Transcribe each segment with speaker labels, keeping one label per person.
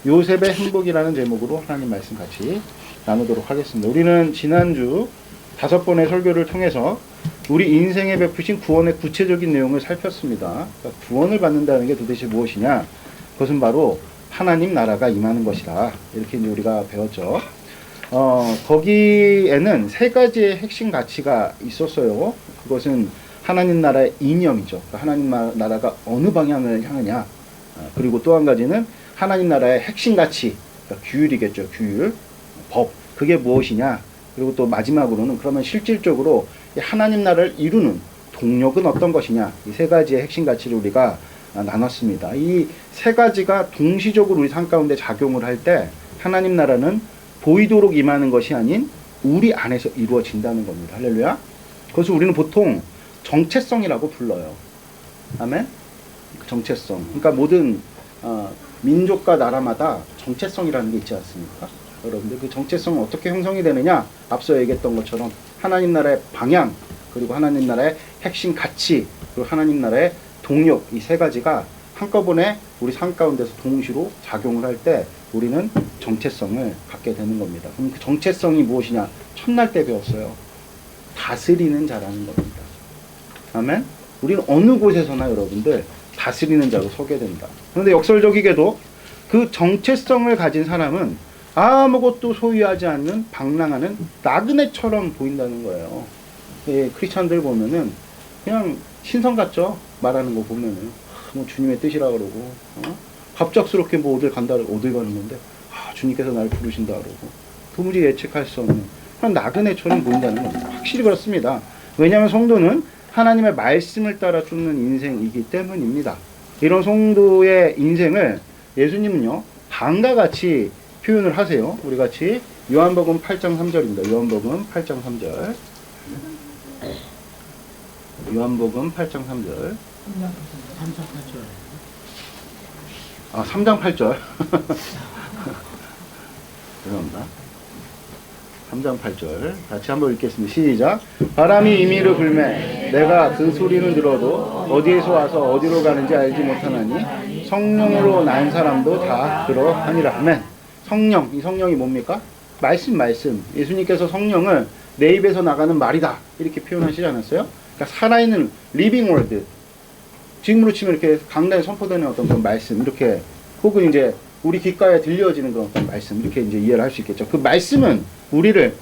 Speaker 1: 요셉의 행복이라는 제목으로 하나님 말씀 같이 나누도록 하겠습니다. 우리는 지난주 5번의 설교를 통해서 우리 인생에 베푸신 구원의 구체적인 내용을 살폈습니다. 그러니까 구원을 받는다는 게 도대체 무엇이냐? 그것은 바로 하나님 나라가 임하는 것이다. 이렇게 이제 우리가 배웠죠. 거기에는 3가지의 핵심 가치가 있었어요. 그것은 하나님 나라의 이념이죠. 그러니까 하나님 나라가 어느 방향을 향하냐. 그리고 또 한 가지는 하나님 나라의 핵심 가치, 그러니까 규율이겠죠. 규율, 법. 그게 무엇이냐. 그리고 또 마지막으로는 그러면 실질적으로 하나님 나라를 이루는 동력은 어떤 것이냐. 이 3가지의 핵심 가치를 우리가 나눴습니다. 이 3가지가 동시적으로 우리 삶 가운데 작용을 할 때 하나님 나라는 보이도록 임하는 것이 아닌 우리 안에서 이루어진다는 겁니다. 할렐루야. 그것을 우리는 보통 정체성이라고 불러요. 아멘? 정체성. 그러니까 모든 민족과 나라마다 정체성이라는 게 있지 않습니까? 여러분들 그 정체성은 어떻게 형성이 되느냐? 앞서 얘기했던 것처럼 하나님 나라의 방향, 그리고 하나님 나라의 핵심 가치, 그리고 하나님 나라의 동력, 이 3가지가 한꺼번에 우리 삶 가운데서 동시로 작용을 할 때 우리는 정체성을 갖게 되는 겁니다. 그럼 그 정체성이 무엇이냐? 첫날 때 배웠어요. 다스리는 자라는 겁니다. 아멘? 우리는 어느 곳에서나 여러분들 다스리는 자로 서게 된다. 그런데 역설적이게도 그 정체성을 가진 사람은 아무것도 소유하지 않는 방랑하는 나그네처럼 보인다는 거예요. 예, 크리스찬들 보면은 그냥 신성 같죠? 말하는 거 보면은 뭐 주님의 뜻이라 그러고 갑작스럽게 뭐 어딜 간다 어딜 가는 건데 주님께서 나를 부르신다 그러고 도무지 예측할 수 없는 그런 나그네처럼 보인다는 겁니다. 확실히 그렇습니다. 왜냐하면 성도는 하나님의 말씀을 따라 쫓는 인생이기 때문입니다. 이런 성도의 인생을 예수님은요 다음과 같이 표현을 하세요. 우리 같이 요한복음 8장 3절입니다. 요한복음 8장 3절. 요한복음 8장 3절. 3장 8절. 죄송합니다. 3장 8절. 같이 한번 읽겠습니다. 시작. 바람이 임의로 불매 내가 그 소리는 들어도 어디에서 와서 어디로 가는지 알지 못하나니 성령으로 난 사람도 다 그러하니라. 아멘. 성령. 이 성령이 뭡니까? 말씀. 예수님께서 성령을 내 입에서 나가는 말이다. 이렇게 표현하시지 않았어요? 그러니까 살아있는 리빙 월드. 지금으로 치면 이렇게 강단에 선포되는 어떤 그런 말씀. 이렇게 혹은 이제 우리 귓가에 들려지는 그런 어떤 말씀. 이렇게 이제 이해를 할 수 있겠죠. 그 말씀은 우리를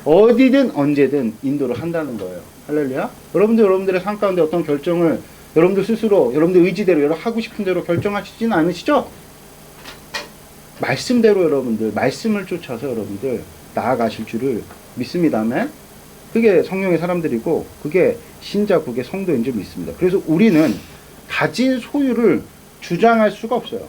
Speaker 1: 어디든 언제든 인도를 한다는 거예요. 할렐루야. 여러분들의 삶 가운데 어떤 결정을 여러분들 스스로 여러분들 의지대로 하고 싶은 대로 결정하시지는 않으시죠? 말씀대로 여러분들 말씀을 쫓아서 여러분들 나아가실 줄을 믿습니다만 그게 성령의 사람들이고 그게 신자 그게 성도인 줄 믿습니다. 그래서 우리는 가진 소유를 주장할 수가 없어요.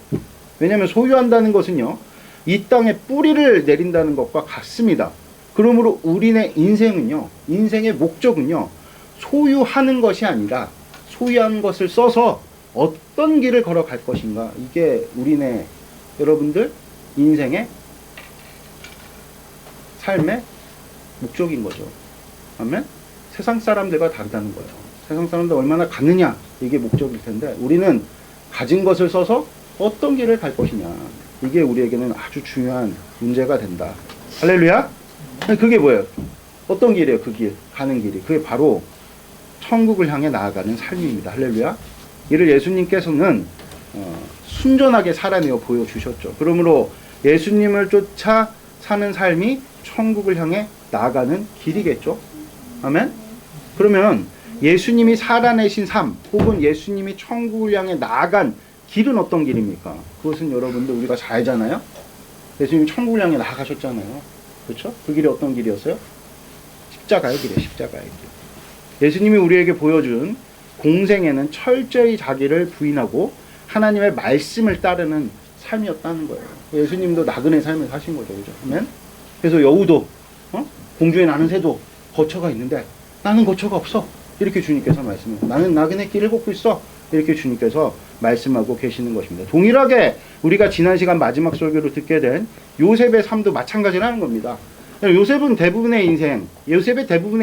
Speaker 1: 왜냐하면 소유한다는 것은요 이 땅에 뿌리를 내린다는 것과 같습니다. 그러므로 우리의 인생은요 인생의 목적은요 소유하는 것이 아니라 소유한 것을 써서 어떤 길을 걸어갈 것인가 이게 우리네 여러분들 인생의 삶의 목적인 거죠. 아멘? 세상 사람들과 다르다는 거예요. 세상 사람들 얼마나 갖느냐 이게 목적일 텐데 우리는 가진 것을 써서 어떤 길을 갈 것이냐 이게 우리에게는 아주 중요한 문제가 된다. 할렐루야? 그게 뭐예요? 어떤 길이에요? 그 길, 가는 길이. 그게 바로 천국을 향해 나아가는 삶입니다. 할렐루야? 이를 예수님께서는 순전하게 살아내어 보여주셨죠. 그러므로 예수님을 쫓아 사는 삶이 천국을 향해 나아가는 길이겠죠. 아멘? 그러면 예수님이 살아내신 삶 혹은 예수님이 천국을 향해 나아간 길은 어떤 길입니까? 그것은 여러분들 우리가 잘 알잖아요. 예수님이 천국을 향해 나아가셨잖아요. 그렇죠? 그 길이 어떤 길이었어요? 십자가의 길이에요. 십자가의 길. 예수님이 우리에게 보여준 공생에는 철저히 자기를 부인하고 하나님의 말씀을 따르는 삶이었다는 거예요. 예수님도 나그네 삶을 사신 거죠. 그죠? 아멘? 그래서 여우도 공중에 나는 새도 거처가 있는데 나는 거처가 없어. 이렇게 주님께서 말씀해요. 나는 나그네 길을 걷고 있어. 이렇게 주님께서 말씀하고 계시는 것입니다. 동일하게 우리가 지난 시간 마지막 설교를 듣게 된 요셉의 삶도 마찬가지라는 겁니다. 요셉의 대부분의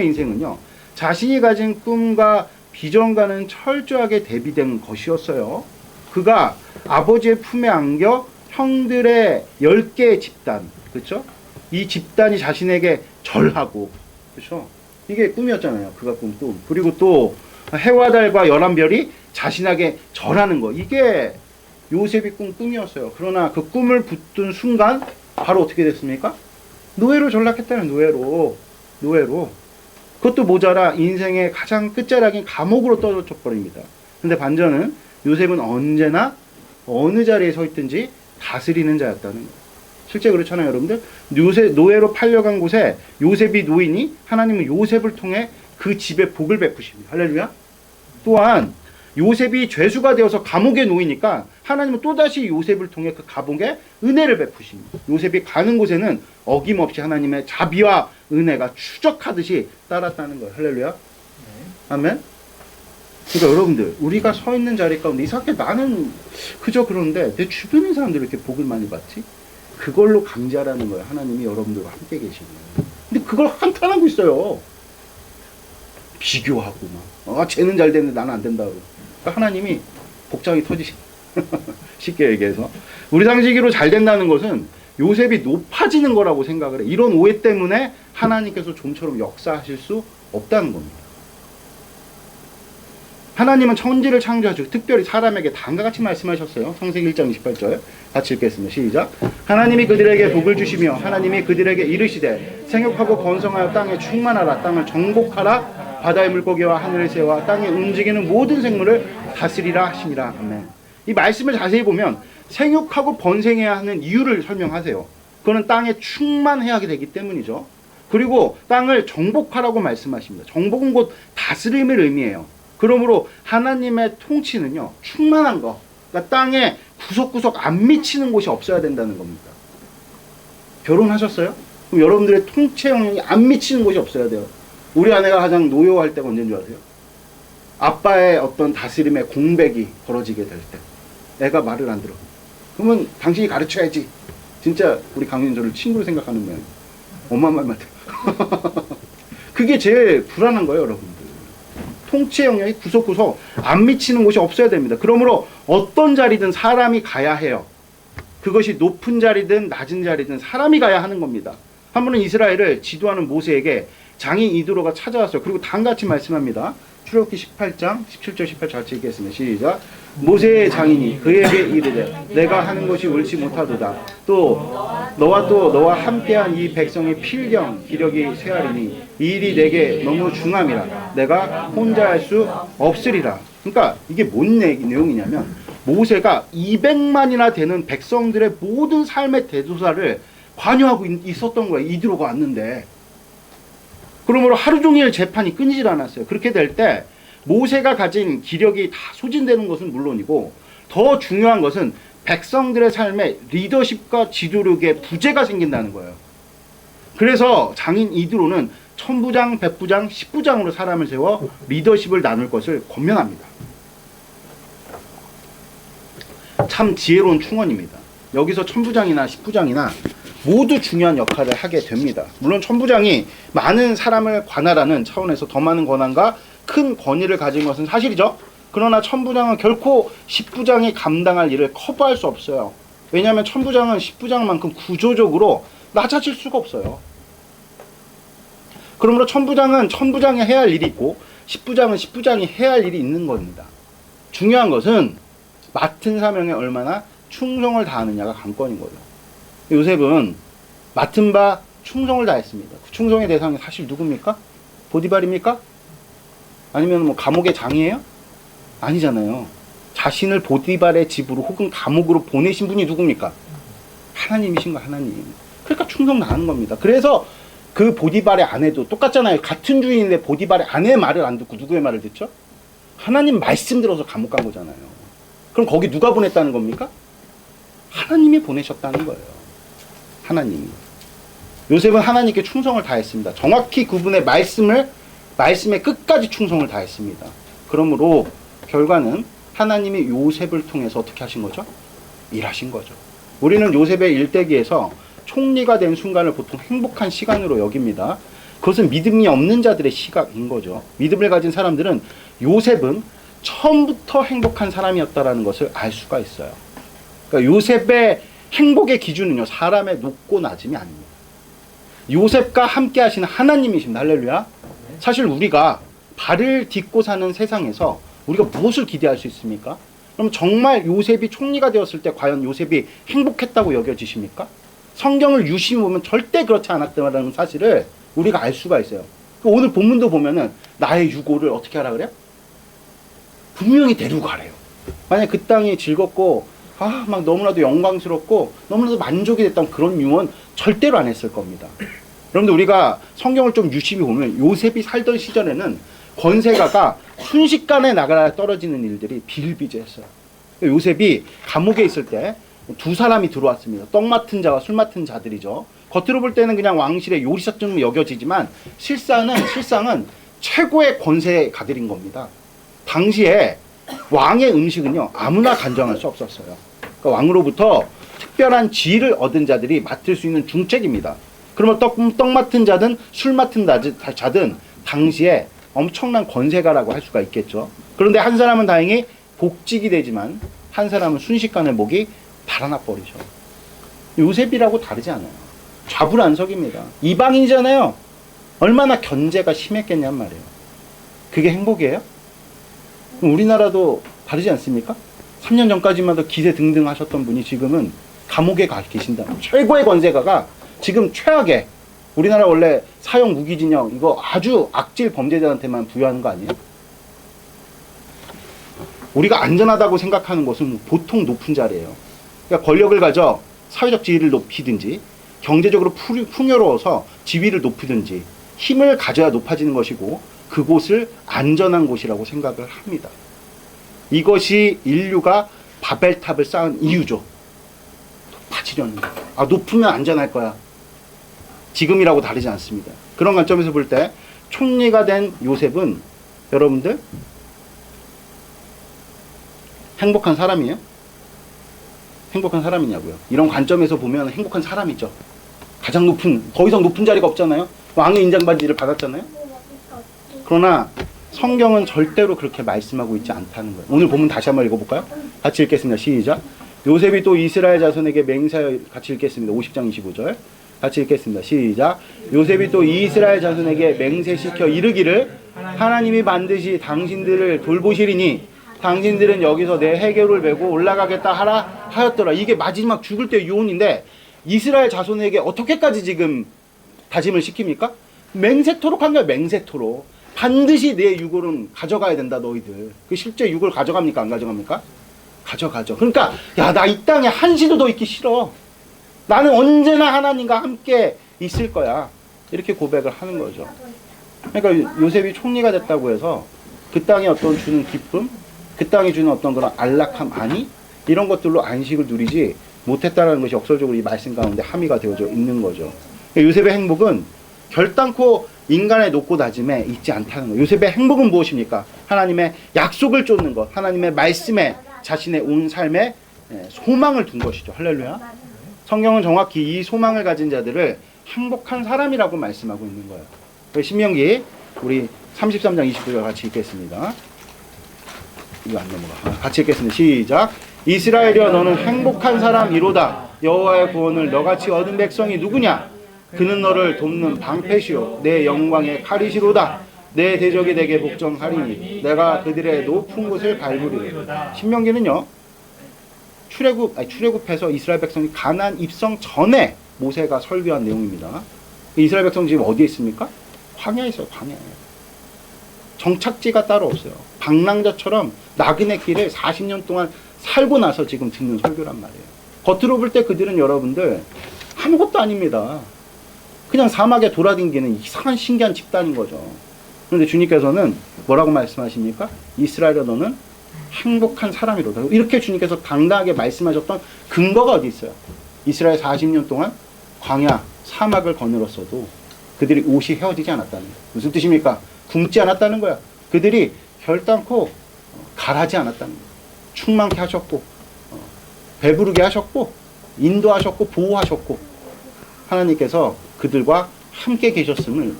Speaker 1: 인생은요. 자신이 가진 꿈과 비전과는 철저하게 대비된 것이었어요. 그가 아버지의 품에 안겨 형들의 10개의 집단, 그렇죠? 이 집단이 자신에게 절하고, 그렇죠? 이게 꿈이었잖아요. 그가 꾼 꿈. 그리고 또 해와 달과 11별이 자신에게 절하는 거. 이게 요셉이 꾼 꿈이었어요. 그러나 그 꿈을 붙든 순간 바로 어떻게 됐습니까? 노예로 전락했다는 노예로. 그것도 모자라 인생의 가장 끝자락인 감옥으로 떨어져 버립니다. 근데 반전은 요셉은 언제나 어느 자리에 서 있든지 다스리는 자였다는 거예요. 실제 그렇잖아요, 여러분들. 노예로 팔려간 곳에 요셉이 노인이 하나님은 요셉을 통해 그 집에 복을 베푸십니다. 할렐루야. 또한 요셉이 죄수가 되어서 감옥에 놓이니까 하나님은 또다시 요셉을 통해 그 감옥에 은혜를 베푸십니다. 요셉이 가는 곳에는 어김없이 하나님의 자비와 은혜가 추적하듯이 따랐다는 거예요. 할렐루야. 아멘. 그러니까 여러분들, 우리가 서 있는 자리 가운데 이상하게 나는 그저 그런데 내 주변의 사람들이 이렇게 복을 많이 받지? 그걸로 감지하라는 거예요. 하나님이 여러분들과 함께 계시는. 근데 그걸 한탄하고 있어요. 비교하고 막. 쟤는 잘 되는데 나는 안 된다고. 그러니까 하나님이 복장이 터지시. 쉽게 얘기해서. 우리 상식으로 잘 된다는 것은 요셉이 높아지는 거라고 생각을 해. 이런 오해 때문에 하나님께서 좀처럼 역사하실 수 없다는 겁니다. 하나님은 천지를 창조하시고 특별히 사람에게 다음과 같이 말씀하셨어요. 창세기 1장 28절 같이 읽겠습니다. 시작. 하나님이 그들에게 복을 주시며 하나님이 그들에게 이르시되 생육하고 번성하여 땅에 충만하라. 땅을 정복하라. 바다의 물고기와 하늘의 새와 땅에 움직이는 모든 생물을 다스리라 하시니라. 아멘. 이 말씀을 자세히 보면 생육하고 번성해야 하는 이유를 설명하세요. 그거는 땅에 충만해야 하게 되기 때문이죠. 그리고 땅을 정복하라고 말씀하십니다. 정복은 곧 다스림을 의미해요. 그러므로 하나님의 통치는요, 충만한 거. 그러니까 땅에 구석구석 안 미치는 곳이 없어야 된다는 겁니다. 결혼하셨어요? 그럼 여러분들의 통치 영역이 안 미치는 곳이 없어야 돼요. 우리 아내가 가장 노여워할 때가 언제인 줄 아세요? 아빠의 어떤 다스림의 공백이 벌어지게 될 때. 애가 말을 안 들어. 그러면 당신이 가르쳐야지. 진짜 우리 강윤 저를 친구로 생각하는 모양. 엄마 말만 들어. 그게 제일 불안한 거예요, 여러분들. 통치 영역이 구석구석 안 미치는 곳이 없어야 됩니다. 그러므로 어떤 자리든 사람이 가야 해요. 그것이 높은 자리든 낮은 자리든 사람이 가야 하는 겁니다. 한 번은 이스라엘을 지도하는 모세에게 장인 이드로가 찾아왔어요. 그리고 다음같이 말씀합니다. 출애굽기 18장 17절 18절 같이 읽겠습니다. 시작. 모세의 장인이 그에게 이르되 내가 하는 것이 옳지 못하도다. 또 너와 함께한 이 백성의 필경 기력이 쇠하리니 이 일이 내게 너무 중함이라. 내가 혼자 할 수 없으리라. 그러니까 이게 뭔 내용이냐면 모세가 200만이나 되는 백성들의 모든 삶의 대조사를 관여하고 있었던 거예요. 이드로가 왔는데. 그러므로 하루 종일 재판이 끊이질 않았어요. 그렇게 될 때 모세가 가진 기력이 다 소진되는 것은 물론이고 더 중요한 것은 백성들의 삶에 리더십과 지도력에 부재가 생긴다는 거예요. 그래서 장인 이드로는 천부장, 백부장, 십부장으로 사람을 세워 리더십을 나눌 것을 권면합니다. 참 지혜로운 충언입니다. 여기서 천부장이나 십부장이나 모두 중요한 역할을 하게 됩니다. 물론 천부장이 많은 사람을 관할하는 차원에서 더 많은 권한과 큰 권위를 가진 것은 사실이죠. 그러나 천부장은 결코 십부장이 감당할 일을 커버할 수 없어요. 왜냐하면 천부장은 십부장만큼 구조적으로 낮아질 수가 없어요. 그러므로 천부장은 천부장이 해야 할 일이 있고 십부장은 십부장이 해야 할 일이 있는 겁니다. 중요한 것은 맡은 사명에 얼마나 충성을 다하느냐가 관건인 거죠. 요셉은 맡은 바 충성을 다했습니다. 그 충성의 대상이 사실 누굽니까? 보디발입니까? 아니면 뭐 감옥의 장이에요? 아니잖아요. 자신을 보디발의 집으로 혹은 감옥으로 보내신 분이 누굽니까? 하나님이신가, 하나님. 그러니까 충성 다하는 겁니다. 그래서 그 보디발의 아내도 똑같잖아요. 같은 주인인데 보디발의 아내의 말을 안 듣고 누구의 말을 듣죠? 하나님 말씀 들어서 감옥 간 거잖아요. 그럼 거기 누가 보냈다는 겁니까? 하나님이 보내셨다는 거예요. 하나님이. 요셉은 하나님께 충성을 다했습니다. 정확히 그분의 말씀에 끝까지 충성을 다했습니다. 그러므로 결과는 하나님이 요셉을 통해서 어떻게 하신 거죠? 일하신 거죠. 우리는 요셉의 일대기에서 총리가 된 순간을 보통 행복한 시간으로 여깁니다. 그것은 믿음이 없는 자들의 시각인 거죠. 믿음을 가진 사람들은 요셉은 처음부터 행복한 사람이었다라는 것을 알 수가 있어요. 그러니까 요셉의 행복의 기준은요, 사람의 높고 낮음이 아닙니다. 요셉과 함께 하시는 하나님이십니다. 할렐루야. 사실 우리가 발을 딛고 사는 세상에서 우리가 무엇을 기대할 수 있습니까? 그럼 정말 요셉이 총리가 되었을 때 과연 요셉이 행복했다고 여겨지십니까? 성경을 유심히 보면 절대 그렇지 않았다는 사실을 우리가 알 수가 있어요. 오늘 본문도 보면은 나의 유고를 어떻게 하라 그래요? 분명히 데리고 가래요. 만약 그 땅이 즐겁고 막 너무나도 영광스럽고 너무나도 만족이 됐던 그런 유언 절대로 안 했을 겁니다. 여러분들 우리가 성경을 좀 유심히 보면 요셉이 살던 시절에는 권세가가 순식간에 나라에 떨어지는 일들이 비일비재했어요. 요셉이 감옥에 있을 때 두 사람이 들어왔습니다. 떡 맡은 자와 술 맡은 자들이죠. 겉으로 볼 때는 그냥 왕실의 요리사처럼 여겨지지만 실상은 최고의 권세가들인 겁니다. 당시에 왕의 음식은요, 아무나 간정할 수 없었어요. 그러니까 왕으로부터 특별한 지위를 얻은 자들이 맡을 수 있는 중책입니다. 그러면 떡 맡은 자든 술 맡은 자든 당시에 엄청난 권세가라고 할 수가 있겠죠. 그런데 한 사람은 다행히 복직이 되지만 한 사람은 순식간에 목이 달아나 버리죠. 요셉이라고 다르지 않아요. 좌불안석입니다. 이방인이잖아요. 얼마나 견제가 심했겠냔 말이에요. 그게 행복이에요? 우리나라도 다르지 않습니까? 3년 전까지만 도 기세 등등 하셨던 분이 지금은 감옥에 가 계신다. 최고의 권세가가 지금 최악의, 우리나라 원래 사형 무기징역 이거 아주 악질 범죄자한테만 부여하는 거 아니에요? 우리가 안전하다고 생각하는 것은 보통 높은 자리예요. 그러니까 권력을 가져 사회적 지위를 높이든지 경제적으로 풍요로워서 지위를 높이든지 힘을 가져야 높아지는 것이고 그곳을 안전한 곳이라고 생각을 합니다. 이것이 인류가 바벨탑을 쌓은 이유죠. 높아지려는 거예요. 높으면 안전할 거야. 지금이라고 다르지 않습니다. 그런 관점에서 볼 때 총리가 된 요셉은 여러분들 행복한 사람이에요? 행복한 사람이냐고요. 이런 관점에서 보면 행복한 사람이죠. 가장 높은, 더 이상 높은 자리가 없잖아요. 왕의 인장반지를 받았잖아요. 그러나 성경은 절대로 그렇게 말씀하고 있지 않다는 거예요. 오늘 본문 다시 한번 읽어볼까요? 같이 읽겠습니다. 시작. 요셉이 또 이스라엘 자손에게 맹세하여, 같이 읽겠습니다. 50장 25절. 같이 읽겠습니다. 시작. 요셉이 또 이스라엘 자손에게 맹세시켜 이르기를 하나님이 반드시 당신들을 돌보시리니 당신들은 여기서 내 해결을 메고 올라가겠다 하라 하였더라. 이게 마지막 죽을 때 유언인데 이스라엘 자손에게 어떻게까지 지금 다짐을 시킵니까? 맹세토록 한 거야. 맹세토록. 반드시 내 유골은 가져가야 된다 너희들. 그 실제 유골 가져갑니까? 안 가져갑니까? 가져가죠. 그러니까 야, 나 이 땅에 한시도 더 있기 싫어. 나는 언제나 하나님과 함께 있을 거야. 이렇게 고백을 하는 거죠. 그러니까 요셉이 총리가 됐다고 해서 그 땅에 어떤 주는 기쁨, 그 땅이 주는 어떤 그런 안락함, 아니 이런 것들로 안식을 누리지 못했다는 것이 역설적으로 이 말씀 가운데 함의가 되어져 있는 거죠. 요셉의 행복은 결단코 인간의 높고 낮음에 있지 않다는 거예요. 요셉의 행복은 무엇입니까? 하나님의 약속을 쫓는 것, 하나님의 말씀에 자신의 온 삶에 소망을 둔 것이죠. 할렐루야. 성경은 정확히 이 소망을 가진 자들을 행복한 사람이라고 말씀하고 있는 거예요. 신명기 우리 33장 29절 같이 읽겠습니다. 이거 안 넘어가. 같이 읽겠습니다. 시작. 이스라엘이여 너는 행복한 사람이로다. 여호와의 구원을 너같이 얻은 백성이 누구냐? 그는 너를 돕는 방패시요 내 영광의 칼이시로다. 내 대적이 내게 복종하리니 내가 그들의 높은 곳을 밟으리라. 신명기는요. 출애굽해서 이스라엘 백성이 가나안 입성 전에 모세가 설교한 내용입니다. 이스라엘 백성 지금 어디에 있습니까? 광야에 있어요. 광야에. 정착지가 따로 없어요. 방랑자처럼 나그네 길을 40년 동안 살고 나서 지금 듣는 설교란 말이에요. 겉으로 볼 때 그들은 여러분들 아무것도 아닙니다. 그냥 사막에 돌아다니는 이상한 신기한 집단인 거죠. 그런데 주님께서는 뭐라고 말씀하십니까? 이스라엘아 너는 행복한 사람이로다. 이렇게 주님께서 당당하게 말씀하셨던 근거가 어디 있어요? 이스라엘 40년 동안 광야, 사막을 거닐었어도 그들이 옷이 헤어지지 않았다는 거예요. 무슨 뜻입니까? 굶지 않았다는 거야. 그들이 결단코 가라지 않았다는 거야. 충만케 하셨고 배부르게 하셨고 인도하셨고 보호하셨고 하나님께서 그들과 함께 계셨음을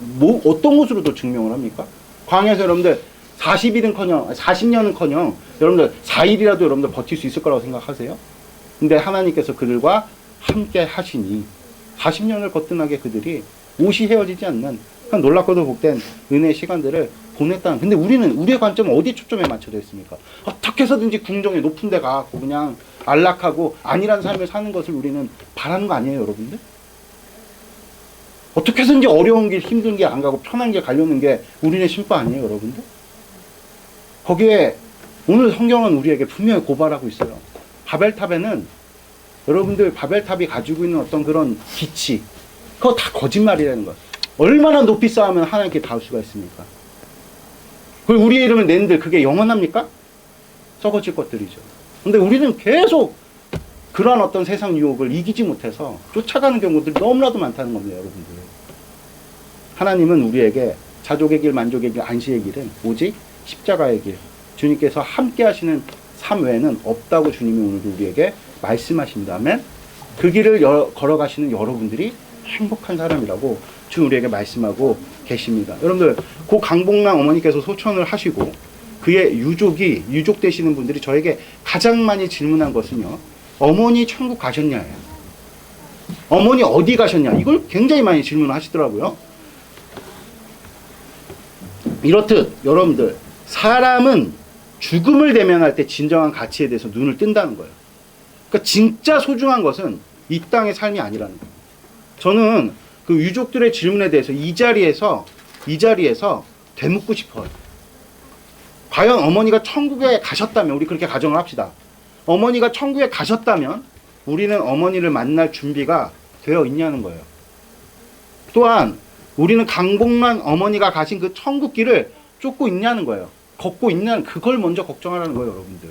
Speaker 1: 어떤 것으로도 증명을 합니까? 광야에서 여러분들 40년은커녕 여러분들 4일이라도 여러분들 버틸 수 있을 거라고 생각하세요? 근데 하나님께서 그들과 함께 하시니 40년을 거뜬하게 그들이 옷이 헤어지지 않는 그냥 놀랍고도 복된 은혜의 시간들을 보냈다는. 근데 우리는 우리의 관점은 어디에 초점에 맞춰져 있습니까? 어떻게 해서든지 궁정에 높은 데 가고 그냥 안락하고 안일한 삶을 사는 것을 우리는 바라는 거 아니에요, 여러분들? 어떻게 해서든지 어려운 길, 힘든 길 안 가고 편한 길 가려는 게 우리의 심보 아니에요, 여러분들? 거기에 오늘 성경은 우리에게 분명히 고발하고 있어요. 바벨탑에는 여러분들 바벨탑이 가지고 있는 어떤 그런 기치, 그거 다 거짓말이라는 것. 얼마나 높이 쌓으면 하나님께 닿을 수가 있습니까? 그리고 우리의 이름을 낸들 그게 영원합니까? 썩어질 것들이죠. 근데 우리는 계속 그러한 어떤 세상 유혹을 이기지 못해서 쫓아가는 경우들이 너무나도 많다는 겁니다, 여러분들. 하나님은 우리에게 자족의 길, 만족의 길, 안식의 길은 오직 십자가의 길, 주님께서 함께 하시는 삶 외에는 없다고 주님이 오늘도 우리에게 말씀하십니다. 아멘. 그 길을 걸어가시는 여러분들이 행복한 사람이라고 주님 우리에게 말씀하고 계십니다. 여러분들, 고 강복랑 어머니께서 소천을 하시고 그의 유족 되시는 분들이 저에게 가장 많이 질문한 것은요, 어머니 천국 가셨냐예요. 어머니 어디 가셨냐, 이걸 굉장히 많이 질문하시더라고요. 이렇듯 여러분들, 사람은 죽음을 대면할 때 진정한 가치에 대해서 눈을 뜬다는 거예요. 그러니까 진짜 소중한 것은 이 땅의 삶이 아니라는 거예요. 저는 그 유족들의 질문에 대해서 이 자리에서 되묻고 싶어요. 과연 어머니가 천국에 가셨다면, 우리 그렇게 가정을 합시다. 어머니가 천국에 가셨다면 우리는 어머니를 만날 준비가 되어 있냐는 거예요. 또한 우리는 강복란 어머니가 가신 그 천국 길을 쫓고 있냐는 거예요. 걷고 있냐는, 그걸 먼저 걱정하라는 거예요, 여러분들.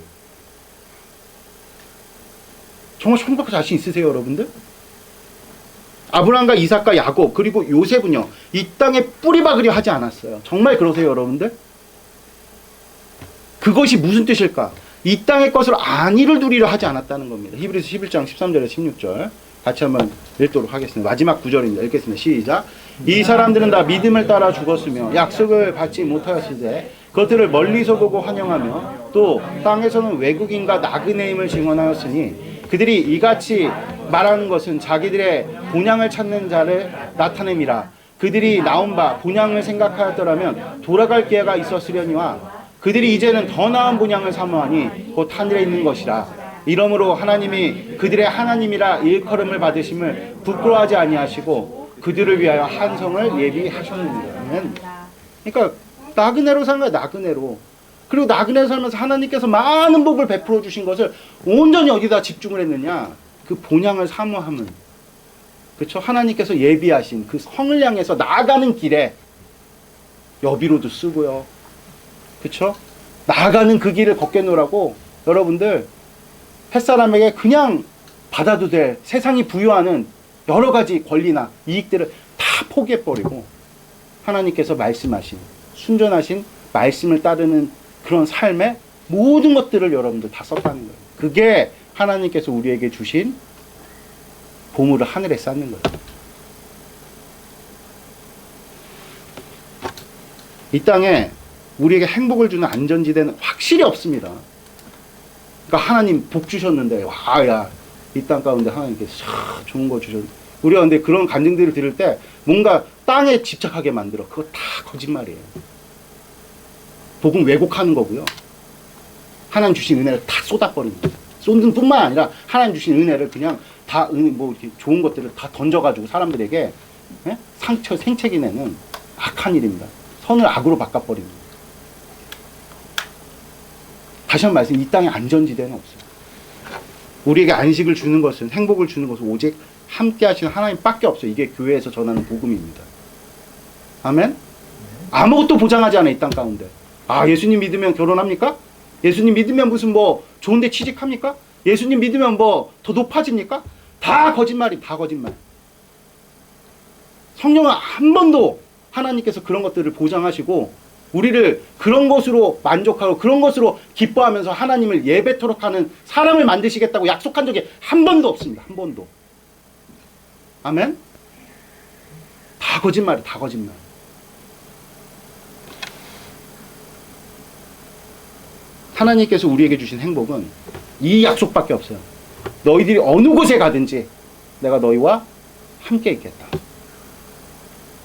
Speaker 1: 정말 천국 갈 자신 있으세요, 여러분들? 아브라함과 이삭과 야곱 그리고 요셉은요, 이 땅에 뿌리박으려 하지 않았어요. 정말 그러세요, 여러분들? 그것이 무슨 뜻일까? 이 땅의 것을 안위를 누리려 하지 않았다는 겁니다. 히브리서 11장 13절에 16절 같이 한번 읽도록 하겠습니다. 마지막 구절입니다. 읽겠습니다. 시작. 이 사람들은 다 믿음을 따라 죽었으며 약속을 받지 못하였으되 그것들을 멀리서 보고 환영하며 또 땅에서는 외국인과 나그네임을 증언하였으니 그들이 이같이 말하는 것은 자기들의 본향을 찾는 자를 나타냄이라. 그들이 나온 바 본향을 생각하였더라면 돌아갈 기회가 있었으려니와 그들이 이제는 더 나은 본향을 사모하니 곧 하늘에 있는 것이라. 이러므로 하나님이 그들의 하나님이라 일컬음을 받으심을 부끄러워하지 아니하시고 그들을 위하여 한 성을 예비하셨느니라. 그러니까 나그네로 사는 거야, 나그네로. 그리고 나그네로 살면서 하나님께서 많은 복을 베풀어 주신 것을 온전히 어디다 집중을 했느냐? 그 본향을 사모함은, 그렇죠? 하나님께서 예비하신 그 성을 향해서 나아가는 길에 여비로도 쓰고요, 그렇죠? 나아가는 그 길을 걷겠노라고 여러분들, 햇사람에게 그냥 받아도 될 세상이 부여하는 여러 가지 권리나 이익들을 다 포기해버리고 하나님께서 말씀하신, 순전하신 말씀을 따르는 그런 삶의 모든 것들을 여러분들 다 썼다는 거예요. 그게 하나님께서 우리에게 주신 보물을 하늘에 쌓는 거예요. 이 땅에 우리에게 행복을 주는 안전지대는 확실히 없습니다. 그러니까 하나님 복 주셨는데, 와, 야, 이 땅 가운데 하나님께서 좋은 거 주셨는데, 우리가 근데 그런 간증들을 들을 때 뭔가 땅에 집착하게 만들어. 그거 다 거짓말이에요. 복음 왜곡하는 거고요. 하나님 주신 은혜를 다 쏟아버립니다. 쏟는 뿐만 아니라 하나님 주신 은혜를 그냥 다 뭐 이렇게 좋은 것들을 다 던져가지고 사람들에게 상처, 생채기 내는 악한 일입니다. 선을 악으로 바꿔버립니다. 다시 한 번 말씀, 이 땅에 안전지대는 없어요. 우리에게 안식을 주는 것은, 행복을 주는 것은 오직 함께 하시는 하나님밖에 없어요. 이게 교회에서 전하는 복음입니다. 아멘? 아무것도 보장하지 않아요, 이 땅 가운데. 아, 예수님 믿으면 결혼합니까? 예수님 믿으면 무슨 뭐 좋은데 취직합니까? 예수님 믿으면 뭐 더 높아집니까? 다 거짓말이, 다 거짓말. 성령은 한 번도 하나님께서 그런 것들을 보장하시고 우리를 그런 것으로 만족하고 그런 것으로 기뻐하면서 하나님을 예배토록 하는 사람을 만드시겠다고 약속한 적이 한 번도 없습니다. 한 번도. 아멘? 다 거짓말이에요. 다 거짓말. 하나님께서 우리에게 주신 행복은 이 약속밖에 없어요. 너희들이 어느 곳에 가든지 내가 너희와 함께 있겠다.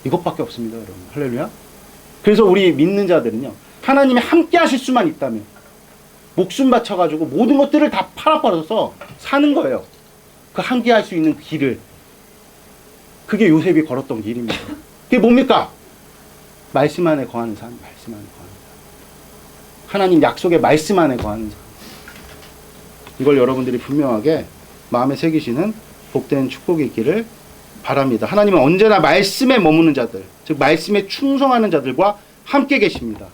Speaker 1: 이것밖에 없습니다, 여러분. 할렐루야. 그래서 우리 믿는 자들은요, 하나님이 함께 하실 수만 있다면 목숨 바쳐가지고 모든 것들을 다 팔아버려서 사는 거예요. 그 함께 할 수 있는 길을. 그게 요셉이 걸었던 길입니다. 그게 뭡니까? 말씀 안에 거하는 삶, 말씀 안에 거하는 삶. 하나님 약속의 말씀 안에 거하는 삶. 이걸 여러분들이 분명하게 마음에 새기시는 복된 축복이 있기를 바랍니다. 하나님은 언제나 말씀에 머무는 자들, 즉 말씀에 충성하는 자들과 함께 계십니다.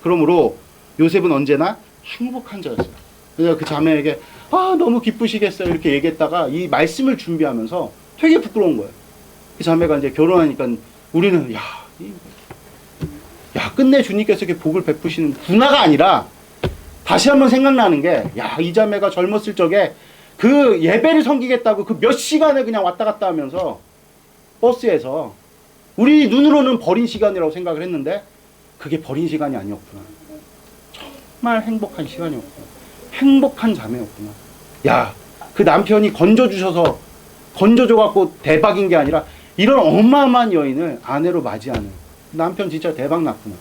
Speaker 1: 그러므로 요셉은 언제나 행복한 자였어요. 그래서 그 자매에게 너무 기쁘시겠어요 이렇게 얘기했다가 이 말씀을 준비하면서 되게 부끄러운 거예요. 그 자매가 이제 결혼하니까 우리는 끝내 주님께서 이렇게 복을 베푸시는 구나가 아니라 다시 한번 생각나는 게 이 자매가 젊었을 적에 그 예배를 섬기겠다고 그 몇 시간을 그냥 왔다 갔다 하면서 버스에서 우리 눈으로는 버린 시간이라고 생각을 했는데 그게 버린 시간이 아니었구나. 정말 행복한 시간이었구나. 행복한 자매였구나. 그 남편이 건져줘갖고 대박인 게 아니라 이런 어마어마한 여인을 아내로 맞이하는 남편 진짜 대박 났구나.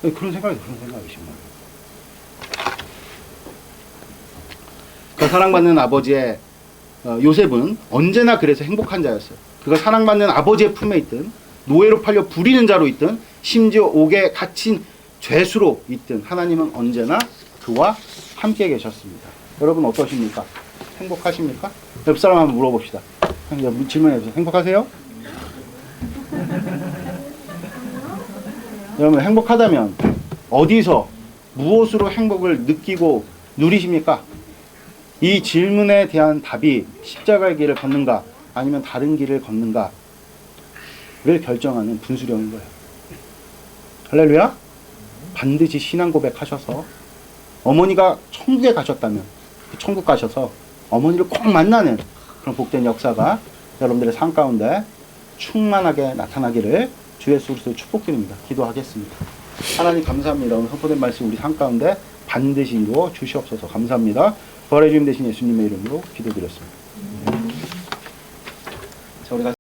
Speaker 1: 그런 생각이 정말. 그 사랑받는 아버지의 요셉은 언제나 그래서 행복한 자였어요. 그가 사랑받는 아버지의 품에 있든 노예로 팔려 부리는 자로 있든 심지어 옥에 갇힌 죄수로 있든 하나님은 언제나 그와 함께 계셨습니다. 여러분 어떠십니까? 행복하십니까? 옆 사람 한번 물어봅시다. 질문해주세요. 행복하세요? 여러분 행복하다면 어디서 무엇으로 행복을 느끼고 누리십니까? 이 질문에 대한 답이 십자가의 길을 걷는가 아니면 다른 길을 걷는가를 결정하는 분수령인 거예요. 할렐루야. 반드시 신앙 고백하셔서 어머니가 천국에 가셨다면 그 천국 가셔서 어머니를 꼭 만나는 그런 복된 역사가 여러분들의 삶 가운데 충만하게 나타나기를 주 예수 그리스도의 축복드립니다. 기도하겠습니다. 하나님 감사합니다. 오늘 선포된 말씀 우리 삶 가운데 반드시 이루어 주시옵소서. 감사합니다. 부활의 주님 되신 예수님의 이름으로 기도드렸습니다. 자, 우리가